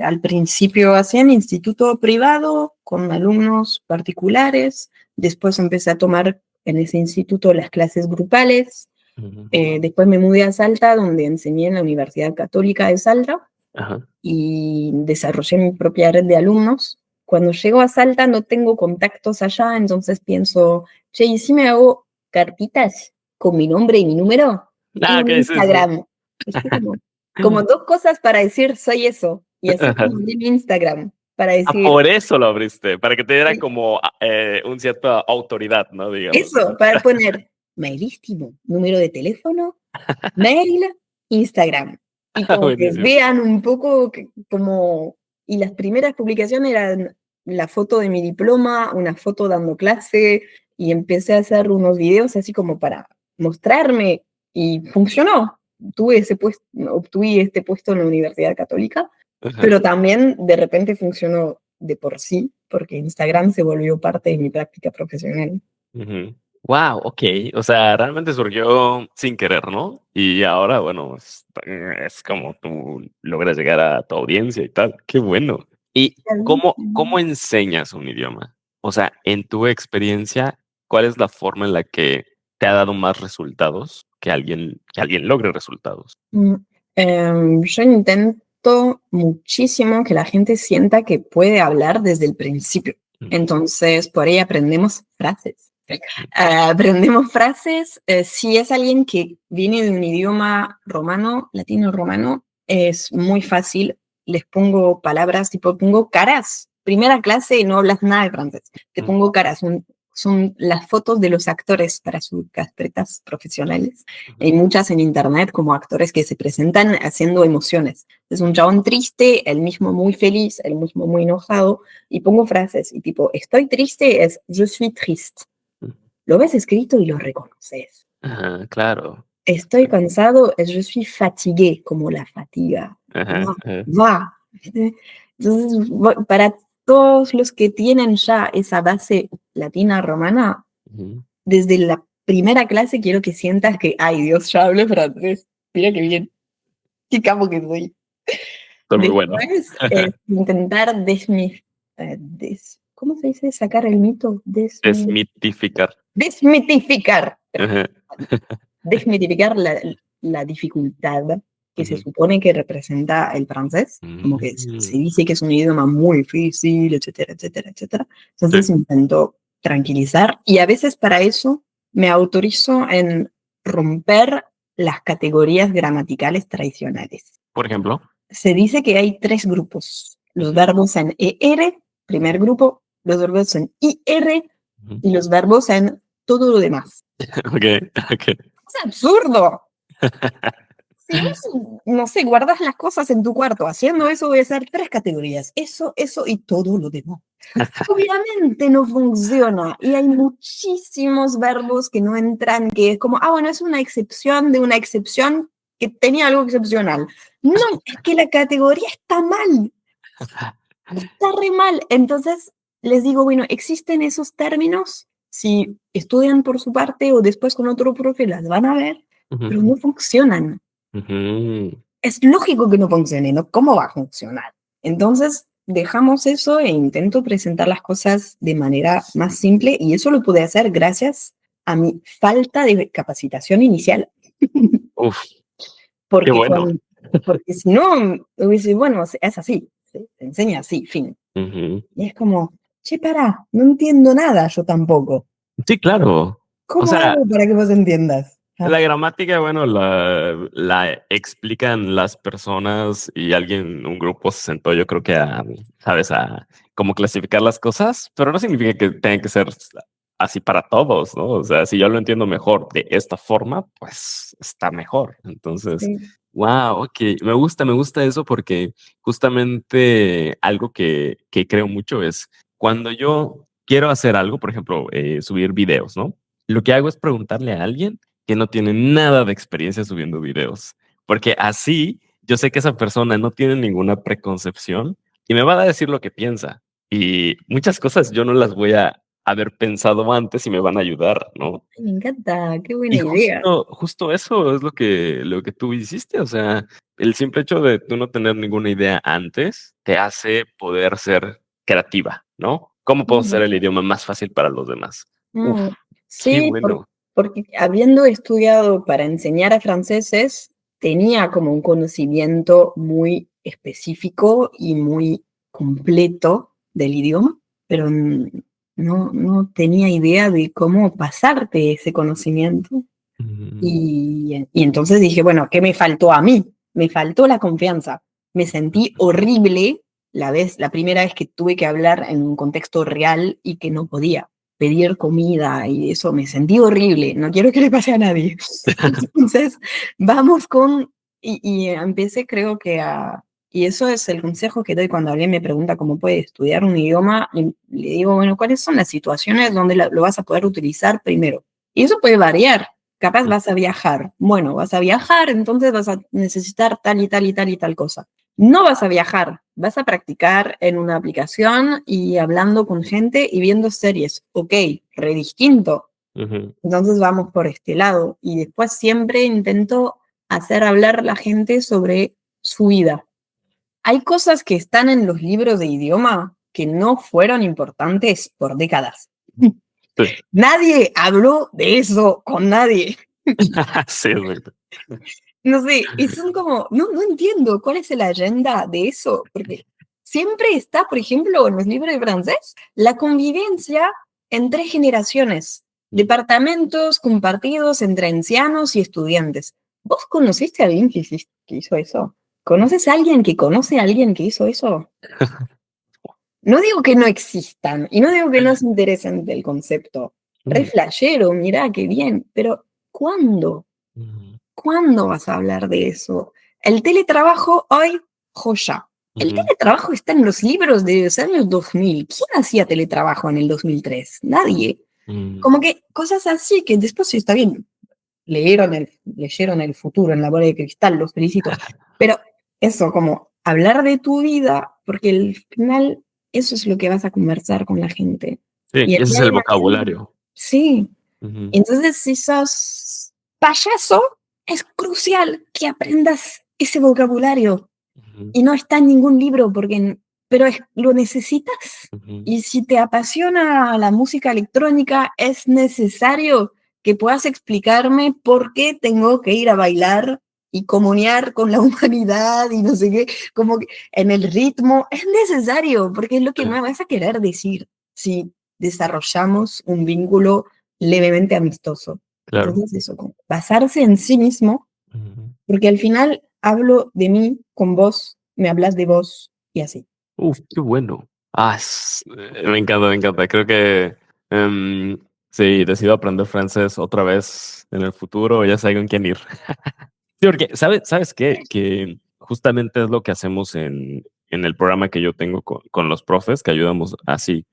Al principio hacía en instituto privado con alumnos particulares, después empecé a tomar en ese instituto las clases grupales, Ujú. después me mudé a Salta, donde enseñé en la Universidad Católica de Salta Ajá. y desarrollé mi propia red de alumnos. Cuando llego a Salta no tengo contactos allá, entonces pienso, che, ¿y si me hago cartitas con mi nombre y mi número? Y Ok, un sí, sí. Instagram. ¿Viste? Como dos cosas para decir soy eso. Y así Ajá. como abrí mi Instagram para decir Por eso lo abriste, para que te diera como un cierta autoridad, ¿no? Digamos. eso, para poner mailísimo, número de teléfono, mail, Instagram. Y como que Buenísimo. vean un poco como... Y las primeras publicaciones eran la foto de mi diploma, una foto dando clase, y empecé a hacer unos videos así como para mostrarme, y funcionó. Obtuve este puesto en la Universidad Católica, Ajá. pero también de repente funcionó de por sí, porque Instagram se volvió parte de mi práctica profesional. Wow, ok. O sea, realmente surgió sin querer, ¿no? Y ahora, bueno, es como tú logras llegar a tu audiencia y tal. Qué bueno. ¿Y cómo enseñas un idioma? O sea, en tu experiencia, ¿cuál es la forma en la que te ha dado más resultados que alguien logre resultados? Mm, yo intento muchísimo que la gente sienta que puede hablar desde el principio. Ujú. Entonces, por ahí aprendemos frases. Aprendemos frases. Si es alguien que viene de un idioma romano, latino romano, es muy fácil. Les pongo palabras, tipo, pongo caras. Primera clase y no hablas nada de francés. Te pongo caras. Son las fotos de los actores para sus carpetas profesionales. Hay muchas en internet como actores que se presentan haciendo emociones. Es un chabón triste, el mismo muy feliz, el mismo muy enojado, y pongo frases y tipo, estoy triste es je suis triste. Lo ves escrito y lo reconoces. Ajá, claro. Estoy cansado es je suis fatigué, como la fatiga. Ajá, ajá. Va. Entonces, para todos los que tienen ya esa base latina romana, Ujú. desde la primera clase quiero que sientas que, ay Dios, ya hablo francés. Mira qué bien, qué capo que soy. Son muy buenos. Después, intentar ¿cómo se dice? Sacar el mito. Desmitificar. Desmitificar. Ajá. Desmitificar la dificultad que se Ujú. supone que representa el francés, como que se Mm. dice que es un idioma muy difícil, etcétera, etcétera, etcétera. Sí. Entonces intento tranquilizar, y a veces para eso me autorizo en romper las categorías gramaticales tradicionales. Por ejemplo. Se dice que hay tres grupos: los Ujú. verbos en ER, primer grupo, los verbos en IR Ujú. y los verbos en todo lo demás. Ok, ok. Es absurdo. Si vos, no sé, guardas las cosas en tu cuarto, haciendo eso voy a hacer tres categorías: eso y todo lo demás. Obviamente no funciona, y hay muchísimos verbos que no entran, que es como, bueno, es una excepción de una excepción que tenía algo excepcional. No, es que la categoría está mal. Está re mal. Entonces les digo, bueno, existen esos términos. Si estudian por su parte o después con otro profe las van a ver, pero no funcionan. Es lógico que no funcione, ¿no? ¿Cómo va a funcionar? Entonces dejamos eso e intento presentar las cosas de manera más simple y eso lo pude hacer gracias a mi falta de capacitación inicial. Uf, qué Porque, bueno. porque si no, hubiese, bueno, es así, ¿sí? Te enseña así, fin. Ujú. Y es como, che, pará, no entiendo nada yo tampoco. Sí, claro. O ¿Cómo sea, hago para que vos entiendas? Ah, la gramática, bueno, la explican las personas y alguien, un grupo se sentó, yo creo que a, ¿sabes? A cómo clasificar las cosas, pero no significa que tengan que ser así para todos, ¿no? O sea, si yo lo entiendo mejor de esta forma, pues está mejor. Entonces, sí. wow, ok, me gusta eso porque justamente algo que creo mucho es cuando yo quiero hacer algo, por ejemplo, subir videos, ¿no? Lo que hago es preguntarle a alguien que no tiene nada de experiencia subiendo videos, porque así yo sé que esa persona no tiene ninguna preconcepción y me va a decir lo que piensa. Y muchas cosas yo no las voy a haber pensado antes y me van a ayudar, ¿no? Ay, me encanta, qué buena Y idea. justo eso es lo que tú hiciste, o sea, el simple hecho de tú no tener ninguna idea antes te hace poder ser creativa, ¿no? ¿Cómo puedo hacer Mm, el idioma más fácil para los demás? Uf, mm. qué Sí, bueno. porque habiendo estudiado para enseñar a franceses, tenía como un conocimiento muy específico y muy completo del idioma, pero no tenía idea de cómo pasarte ese conocimiento. Mm, Y entonces dije, bueno, ¿qué me faltó a mí? Me faltó la confianza. Me sentí horrible la primera vez que tuve que hablar en un contexto real y que no podía pedir comida y eso, me sentí horrible. No quiero que le pase a nadie. Entonces, vamos con, y empecé creo que a, y eso es el consejo que doy cuando alguien me pregunta cómo puede estudiar un idioma, y le digo, bueno, ¿cuáles son las situaciones donde lo vas a poder utilizar primero? Y eso puede variar. Capaz vas a viajar. Bueno, vas a viajar, entonces vas a necesitar tal y tal y tal y tal cosa. No vas a viajar, vas a practicar en una aplicación y hablando con gente y viendo series. Ok, re distinto. ujú. Entonces vamos por este lado. Y después siempre intento hacer hablar a la gente sobre su vida. Hay cosas que están en los libros de idioma que no fueron importantes por décadas. Sí, Nadie habló de eso con nadie. sí, exacto. No sé, y son como, no entiendo cuál es la agenda de eso, porque siempre está, por ejemplo, en los libros de francés, la convivencia entre generaciones, departamentos compartidos entre ancianos y estudiantes. ¿Vos conociste a alguien que hizo eso? ¿Conoces a alguien que conoce a alguien que hizo eso? No digo que no existan, y no digo que no se interesen del concepto. Re Mm, flashero, mirá, qué bien, pero ¿cuándo? ujú, ¿Cuándo vas a hablar de eso? El teletrabajo hoy, joya. El ujú, teletrabajo está en los libros de los años 2000. ¿Quién hacía teletrabajo en el 2003? Nadie. mm. Como que cosas así que después sí está bien. Leyeron el futuro en la bola de cristal, los felicito. Pero eso, como hablar de tu vida, porque al final eso es lo que vas a conversar con la gente. Sí, Y el y ese es día de el mañana, vocabulario. sí, Ujú, entonces, si sos payaso, es crucial que aprendas ese vocabulario. ujú, Y no está en ningún libro, pero lo necesitas. ujú. Y si te apasiona la música electrónica, es necesario que puedas explicarme por qué tengo que ir a bailar y comuniar con la humanidad y no sé qué, como que en el ritmo. Es necesario, porque es lo que me vas a querer decir si desarrollamos un vínculo levemente amistoso. Claro. Entonces, eso, como basarse en sí mismo, Ujú. porque al final hablo de mí con vos, me hablas de vos y así. Uf, qué bueno. Me encanta, me encanta. Creo que si decido aprender francés otra vez en el futuro, ya sé con quién ir. Sí, porque, ¿sabes qué? Que justamente es lo que hacemos en el programa que yo tengo con los profes, que ayudamos así,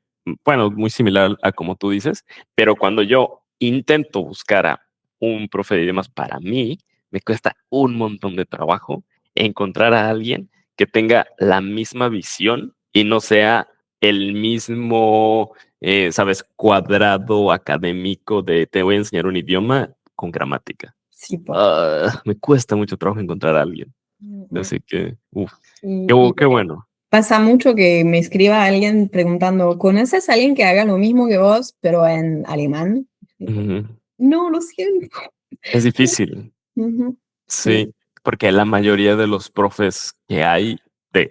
bueno, muy similar a como tú dices, pero cuando yo intento buscar a un profe de idiomas para mí, me cuesta un montón de trabajo encontrar a alguien que tenga la misma visión y no sea el mismo, sabes, cuadrado académico de te voy a enseñar un idioma con gramática. Sí, Me cuesta mucho trabajo encontrar a alguien. Mm. Así que, Y qué bueno. pasa mucho que me escriba alguien preguntando, ¿conoces a alguien que haga lo mismo que vos, pero en alemán? Ujú. No, lo siento. Es difícil, Ujú. Sí, sí, porque la mayoría de los profes que hay,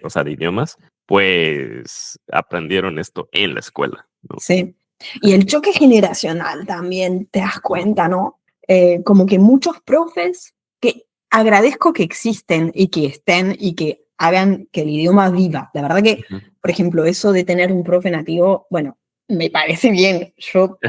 o sea, de idiomas, pues aprendieron esto en la escuela, ¿no? sí. Y el choque generacional también, te das cuenta, ¿no? Como que muchos profes que agradezco que existen y que estén y que hagan que el idioma viva. La verdad que, Ujú. por ejemplo, eso de tener un profe nativo, bueno, me parece bien. Yo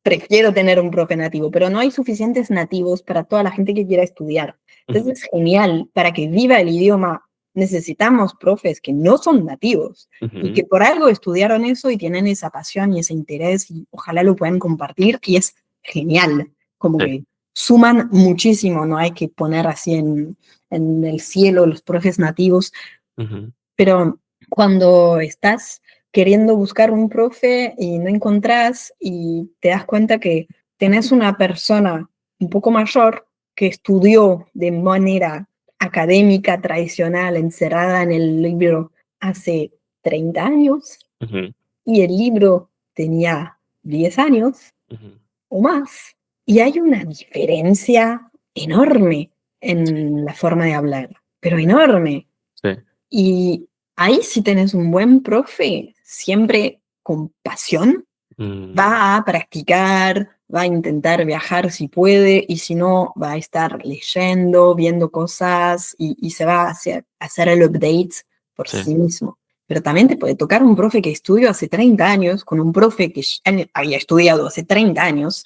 prefiero tener un profe nativo, pero no hay suficientes nativos para toda la gente que quiera estudiar. Entonces es genial, para que viva el idioma necesitamos profes que no son nativos y que Ujú. por algo estudiaron eso y tienen esa pasión y ese interés y ojalá lo puedan compartir y es genial, como Sí. que suman muchísimo, no hay que poner así en el cielo los profes nativos, Ujú. pero cuando estás queriendo buscar un profe y no encontrás y te das cuenta que tenés una persona un poco mayor que estudió de manera académica, tradicional, encerrada en el libro hace 30 años Ujú. y el libro tenía 10 años Ujú. o más. Y hay una diferencia enorme en la forma de hablar, pero enorme. Sí. Y ahí si tenés un buen profe, siempre con pasión, Mm. va a practicar, va a intentar viajar si puede, y si no, va a estar leyendo, viendo cosas y se va a hacer el update por Sí. sí mismo. Pero también te puede tocar un profe que estudió hace 30 años, con un profe que ya había estudiado hace 30 años,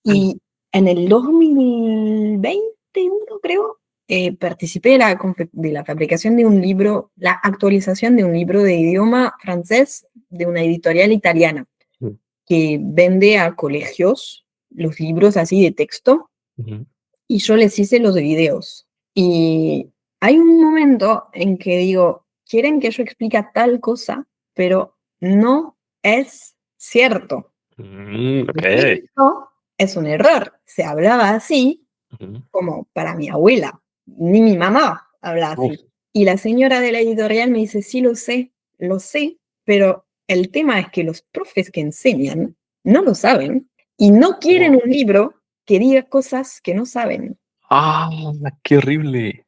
y en el 2021, creo, participé de la fabricación de un libro, la actualización de un libro de idioma francés de una editorial italiana Mm. que vende a colegios los libros así de texto Ujú. y yo les hice los videos. Y hay un momento en que digo, quieren que yo explique tal cosa, pero no es cierto. Ok. Esto es un error. Se hablaba así Ujú. como para mi abuela. Ni mi mamá habla Uf. así. Y la señora de la editorial me dice, sí, lo sé, pero el tema es que los profes que enseñan no lo saben y no quieren Wow. un libro que diga cosas que no saben. Ah, qué horrible.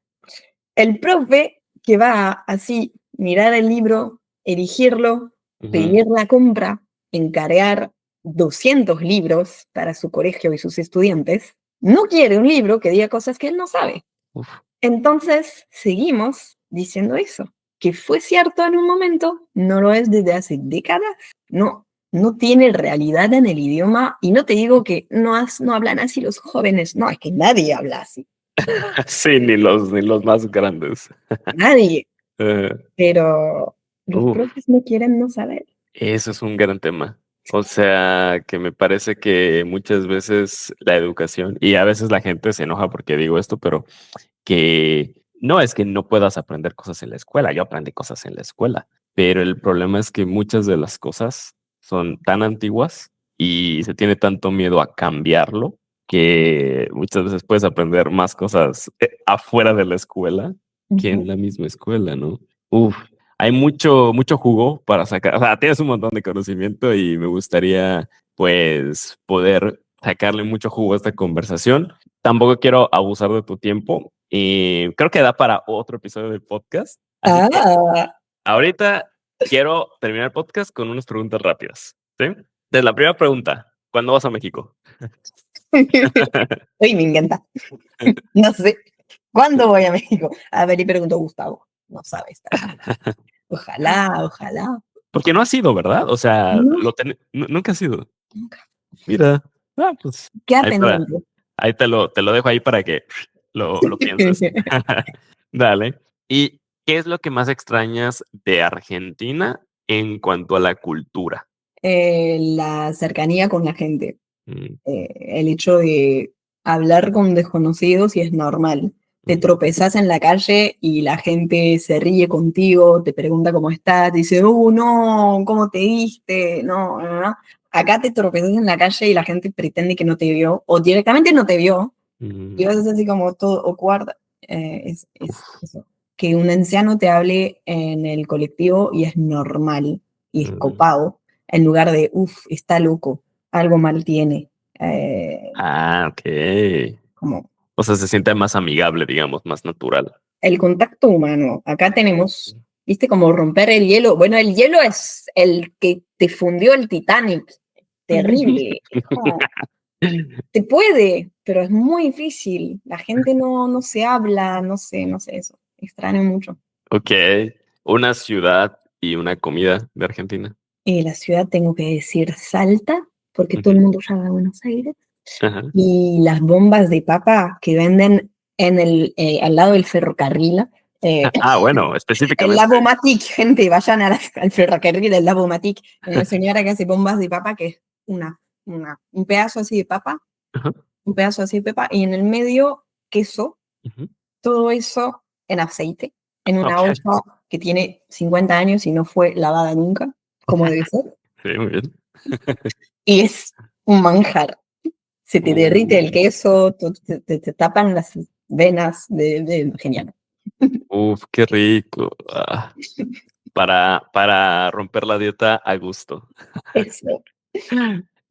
El profe que va a así mirar el libro, elegirlo, Ujú. pedir la compra, encargar 200 libros para su colegio y sus estudiantes, no quiere un libro que diga cosas que él no sabe. Uf. Entonces, seguimos diciendo eso, que fue cierto en un momento, no lo es desde hace décadas, no tiene realidad en el idioma, y no te digo que no hablan así los jóvenes, no, es que nadie habla así, Sí, ni los más grandes. nadie, Eh, pero los uf. profes no quieren no saber. Eso es un gran tema. O sea, que me parece que muchas veces la educación, y a veces la gente se enoja porque digo esto, pero que no es que no puedas aprender cosas en la escuela. Yo aprendí cosas en la escuela, pero el problema es que muchas de las cosas son tan antiguas y se tiene tanto miedo a cambiarlo que muchas veces puedes aprender más cosas afuera de la escuela que en Ujú. la misma escuela, ¿no? Uf, hay mucho jugo para sacar. O sea, tienes un montón de conocimiento y me gustaría, pues, poder sacarle mucho jugo a esta conversación. Tampoco quiero abusar de tu tiempo y creo que da para otro episodio del podcast. Así que Ah, ahorita quiero terminar el podcast con unas preguntas rápidas, ¿sí? Desde la primera pregunta, ¿cuándo vas a México? Uy, me encanta. No sé. ¿Cuándo voy a México? A ver, y pregunto a Gustavo. No sabe esta. Ojalá, ojalá. Porque no has ido, ¿verdad? O sea, No, nunca has ido. nunca. Mira, pues Queda ahí está. pendiente. Ahí te lo dejo ahí para que lo pienses. Dale. ¿Y qué es lo que más extrañas de Argentina en cuanto a la cultura? La cercanía con la gente. Mm. El hecho de hablar con desconocidos y es normal. te tropezás en la calle y la gente se ríe contigo, te pregunta cómo estás, dice, no, ¿cómo te diste? No, no, no. Acá te tropezás en la calle y la gente pretende que no te vio, o directamente no te vio, y vas así como todo awkward. Es eso. Que un anciano te hable en el colectivo y es normal, y es copado, en lugar de, está loco, algo mal tiene. Ok. Como O sea, se siente más amigable, digamos, más natural. el contacto humano. Acá tenemos, viste, como romper el hielo. Bueno, el hielo es el que te fundió el Titanic. Terrible. Es como, te puede, pero es muy difícil. La gente no se habla, no sé eso. Extraño mucho. Ok. Una ciudad y una comida de Argentina. La ciudad tengo que decir Salta, porque todo el Ujú. mundo llama a Buenos Aires. Ajá. Y las bombas de papa que venden al lado del ferrocarril. Bueno, El específicamente. Lavomatic, gente, vayan al ferrocarril del Lavomatic. Una señora que hace bombas de papa, que es un pedazo así de papa, Ajá. un pedazo así de papa, y en el medio queso, Ujú. todo eso en aceite, en una Ok. olla que tiene 50 años y no fue lavada nunca, como debe ser. Sí, muy bien. Y es un manjar. Se te derrite el queso, te tapan las venas genial. Uf, qué rico. Para romper la dieta a gusto. Eso.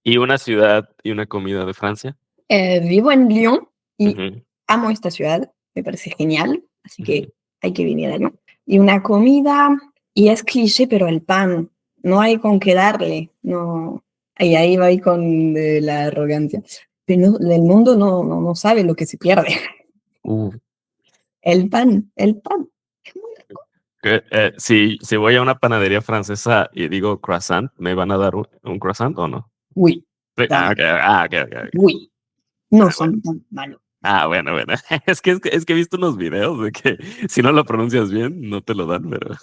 ¿Y una ciudad y una comida de Francia? Vivo en Lyon y Ujú, amo esta ciudad, me parece genial, así ujú. que hay que venir a Lyon. Y una comida, y es cliché, pero el pan, no hay con qué darle, no. Y ahí va ahí con la arrogancia. Pero el mundo no sabe lo que se pierde. Uf, El pan. Es muy rico. si voy a una panadería francesa y digo croissant, ¿me van a dar un croissant o no? Uy, Sí, dame. ok. Uy, no Bueno. son tan malos. Bueno. Es que he visto unos videos de que si no lo pronuncias bien, no te lo dan, pero.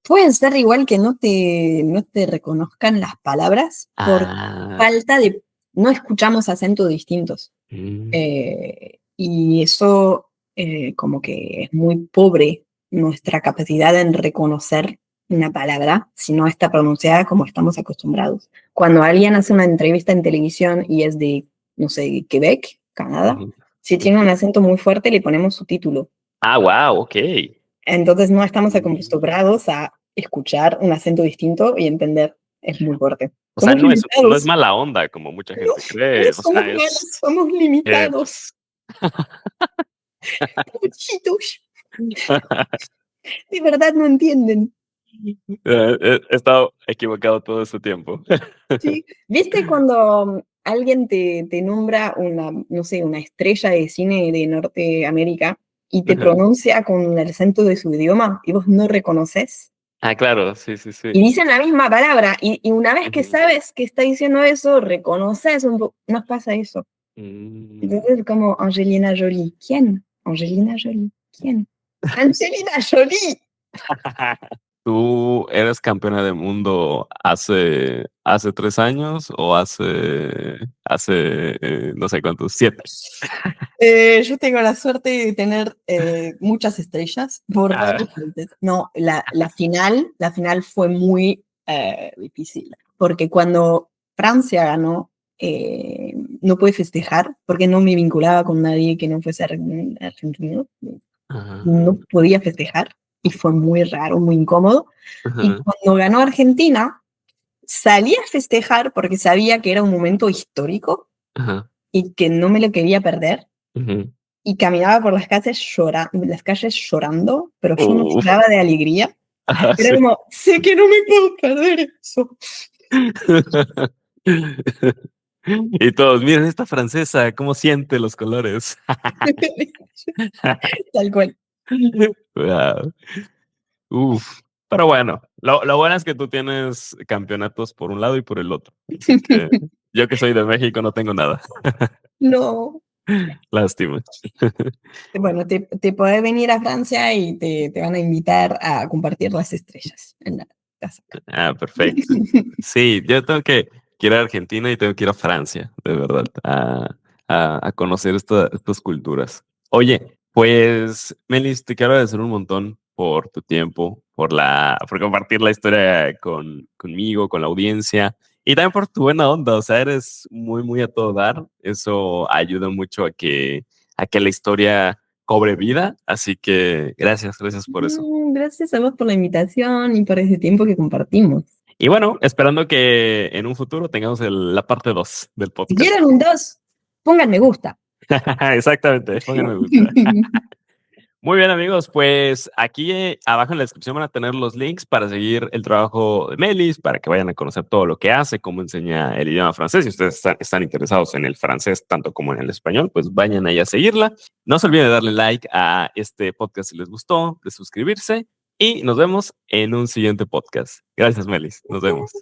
Pueden ser igual que no te reconozcan las palabras por Ah. falta de, no escuchamos acentos distintos. Mm, Y eso como que es muy pobre nuestra capacidad en reconocer una palabra si no está pronunciada como estamos acostumbrados. Cuando alguien hace una entrevista en televisión y es de, no sé, Quebec, Canadá, ujú, si tiene un ujú. acento muy fuerte le ponemos subtítulo. Wow, ok. Entonces no estamos Mm. acostumbrados a escuchar un acento distinto y entender. Es muy fuerte. O sea, Somos no es limitados. mala onda como mucha No, gente no cree. O somos sea, malos, somos eh, limitados. Pochitos. De verdad no entienden. he estado equivocado todo este tiempo. ¿Sí? ¿Viste cuando alguien te nombra una, no sé, una estrella de cine de Norteamérica y te Ajá. pronuncia con el acento de su idioma y vos no reconoces? Claro, sí. Y dicen la misma palabra, y una vez que Ujú. sabes que está diciendo eso, reconoces un poco, nos pasa eso. Mm. Entonces, como Angelina Jolie, ¿quién? Angelina Jolie, ¿quién? Angelina Jolie. ¿Tú eres campeona del mundo hace 3 años o no sé cuántos, 7? Yo tengo la suerte de tener muchas estrellas por Ah, varios países. No, la final fue muy difícil, porque cuando Francia ganó, no pude festejar, porque no me vinculaba con nadie que no fuese argentino. ah, No podía festejar y fue muy raro, muy incómodo. Y ajá, cuando ganó Argentina, salí a festejar porque sabía que era un momento histórico ajá, y que no me lo quería perder. ujú. Y caminaba por las calles llorando, pero yo no Uf, lloraba de alegría. Era sí. como, sé que no me puedo perder eso. Y todos, miren esta francesa, cómo siente los colores. Tal cual. Wow. Uf. Pero bueno, lo bueno es que tú tienes campeonatos por un lado y por el otro. Así que yo que soy de México no tengo nada. No. Lástima. Bueno, te podés venir a Francia y te van a invitar a compartir las estrellas en la casa. Perfecto. Sí, yo tengo que ir a Argentina y tengo que ir a Francia, de verdad, a conocer estas culturas. Oye, Pues, Melis, te quiero agradecer un montón por tu tiempo, por compartir la historia conmigo, con la audiencia, y también por tu buena onda. O sea, eres muy, muy a todo dar. Eso ayuda mucho a que la historia cobre vida. Así que gracias por eso. Gracias a vos por la invitación y por ese tiempo que compartimos. Y bueno, esperando que en un futuro tengamos la parte 2 del Si podcast. quieren un 2, pongan me gusta. Exactamente, pongan me gusta. Muy bien, amigos, pues aquí abajo en la descripción van a tener los links para seguir el trabajo de Melis, para que vayan a conocer todo lo que hace, cómo enseña el idioma francés. Si ustedes están interesados en el francés tanto como en el español, pues vayan ahí a seguirla. No se olviden de darle like a este podcast si les gustó, de suscribirse y nos vemos en un siguiente podcast. Gracias, Melis. Nos vemos.